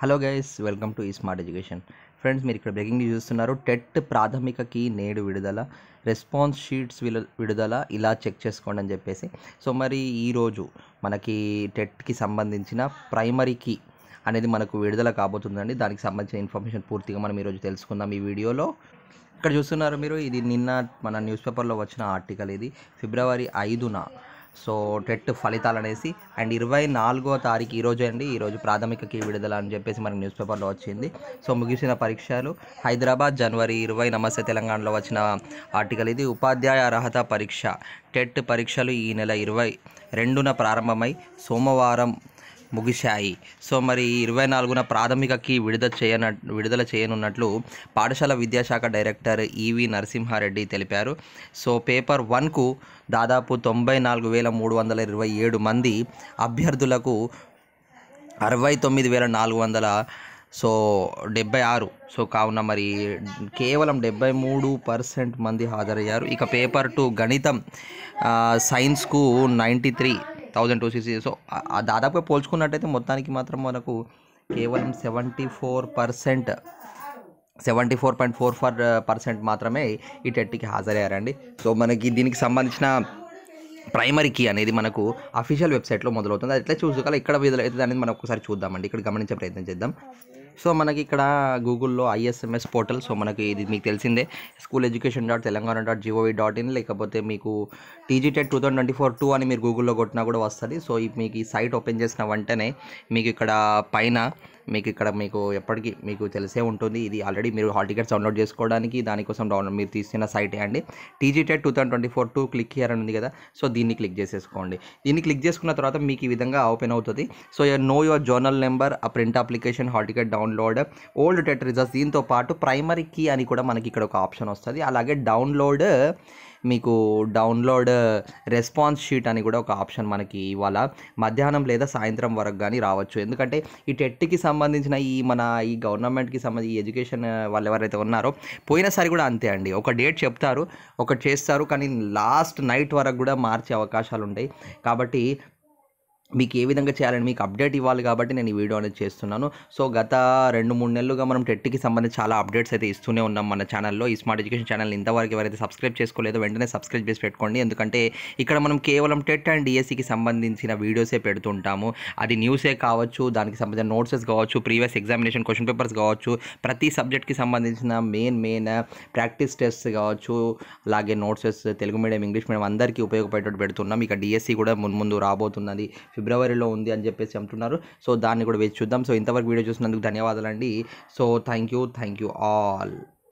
Hello guys, welcome to ఈ smart education. Friends, మీరు ఇక్కడ బ్రేకింగ్ న్యూస్ చూస్తున్నారు. టెట్ ప్రాథమికకి నేడు విడుదల, రెస్పాన్స్ షీట్స్ విడుదల, ఇలా చెక్ చేసుకోండి అని చెప్పేసి. సో మరి ఈరోజు మనకి టెట్కి సంబంధించిన ప్రైమరీకి అనేది మనకు విడుదల కాబోతుందండి. దానికి సంబంధించిన ఇన్ఫర్మేషన్ పూర్తిగా మనం ఈరోజు తెలుసుకుందాం ఈ వీడియోలో. ఇక్కడ చూస్తున్నారు మీరు, ఇది నిన్న మన న్యూస్ పేపర్లో వచ్చిన ఆర్టికల్. ఇది ఫిబ్రవరి 5న సో టెట్ ఫలితాలు అనేసి అండ్ 24వ తారీఖు ఈరోజు అండి. ఈరోజు ప్రాథమికకి విడుదల అని చెప్పేసి మనకి న్యూస్ పేపర్లో వచ్చింది. సో ముగిసిన పరీక్షలు హైదరాబాద్ జనవరి 20 నమస్తే తెలంగాణలో వచ్చిన ఆర్టికల్ ఇది. ఉపాధ్యాయ అర్హత పరీక్ష టెట్ పరీక్షలు ఈ నెల 22న ప్రారంభమై సోమవారం ముగిశాయి. సో మరి 24న ప్రాథమికకి విడుదల చేయనున్నట్లు పాఠశాల విద్యాశాఖ డైరెక్టర్ ఈవి నరసింహారెడ్డి తెలిపారు. సో పేపర్ 1కు దాదాపు 94,327 మంది అభ్యర్థులకు 69,476 సో కావున మరి కేవలం 73% మంది హాజరయ్యారు. ఇక పేపర్ 2 గణితం సైన్స్కు 93,260. సో దాదాపుగా పోల్చుకున్నట్టయితే మొత్తానికి మాత్రం మనకు కేవలం 74.44% మాత్రమే ఈ టెట్కి హాజరయ్యారండి. సో మనకి దీనికి సంబంధించిన ప్రైమరీ కీ అనేది మనకు అఫీషియల్ వెబ్సైట్లో మొదలవుతుంది. అది ఎట్లా చూసుకోవాలి, ఇక్కడ విడుదలవుతుంది అనేది మనం ఒకసారి చూద్దామండి. ఇక్కడ గమనించే ప్రయత్నం చేద్దాం. సో మనకి ఇక్కడ గూగుల్లో ఐఎస్ఎంఎస్ పోర్టల్. సో మనకి ఇది మీకు తెలిసిందే, school.education.telangana.gov.in, లేకపోతే మీకు TGTET 2024-2 అని మీరు గూగుల్లో కొట్టినా కూడా వస్తుంది. సో మీకు ఈ సైట్ ఓపెన్ చేసిన వెంటనే మీకు ఇక్కడ పైన మీకు ఎప్పటికీ మీకు తెలిసే ఉంటుంది. ఇది ఆల్రెడీ మీరు హాల్ టికెట్స్ డౌన్లోడ్ చేసుకోవడానికి దానికోసం మీరు తీసిన సైటే అండి. TGTET 2024-2 క్లిక్ హియర్ అని ఉంది కదా. సో దీన్ని క్లిక్ చేసేసుకోండి. దీన్ని క్లిక్ చేసుకున్న తర్వాత మీకు ఈ విధంగా ఓపెన్ అవుతుంది. So know your journal number, ఆ print application, hall ticket download, old TET results, దీంతో పాటు ప్రైమరీ కీ అని కూడా మనకి ఇక్కడ ఒక ఆప్షన్ వస్తుంది. అలాగే డౌన్లోడ్ రెస్పాన్స్ షీట్ అని కూడా ఒక ఆప్షన్ మనకి ఇవాళ మధ్యాహ్నం లేదా సాయంత్రం వరకు కానీ రావచ్చు. ఎందుకంటే ఈ టెట్కి సంబంధించిన ఈ గవర్నమెంట్కి సంబంధించి ఈ ఎడ్యుకేషన్ వాళ్ళు ఎవరైతే ఉన్నారో పోయినసారి కూడా అంతే అండి. ఒక డేట్ చెప్తారు, ఒకటి చేస్తారు, కానీ లాస్ట్ నైట్ వరకు కూడా మార్చే అవకాశాలు ఉంటాయి. కాబట్టి మీకు ఏ విధంగా చేయాలని మీకు అప్డేట్ ఇవ్వాలి కాబట్టి నేను ఈ వీడియో అనేది చేస్తున్నాను. సో గత 2-3 నెలలుగా మనం టెట్కి సంబంధించి చాలా అప్డేట్స్ అయితే ఇస్తూనే ఉన్నాం మన ఛానల్లో. ఈ స్మార్ట్ ఎడ్యుకేషన్ ఛానల్ ఇంతవరకు ఎవరైతే సబ్స్క్రైబ్ చేసుకోలేదో వెంటనే సబ్స్క్రైబ్ చేసి పెట్టుకోండి. ఎందుకంటే ఇక్కడ మనం కేవలం టెట్ అండ్ డిఎస్సికి సంబంధించిన వీడియోసే పెడుతుంటాము. అది న్యూసే కావచ్చు, దానికి సంబంధించిన నోట్సెస్ కావచ్చు, ప్రీవియస్ ఎగ్జామినేషన్ క్వశ్చన్ పేపర్స్ కావచ్చు, ప్రతి సబ్జెక్ట్కి సంబంధించిన మెయిన్ ప్రాక్టీస్ టెస్ట్ కావచ్చు, అలాగే నోట్సెస్ తెలుగు మీడియం, ఇంగ్లీష్ మీడియం అందరికీ ఉపయోగపడేటట్టు పెడుతున్నాం. ఇక డిఎస్సి కూడా ముందు రాబోతున్నది, ఫిబ్రవరిలో ఉంది అని చెప్పేసి అంటున్నారు. సో దాన్ని కూడా వేచి చూద్దాం. సో ఇంతవరకు వీడియో చూసినందుకు ధన్యవాదాలండి. So thank you all.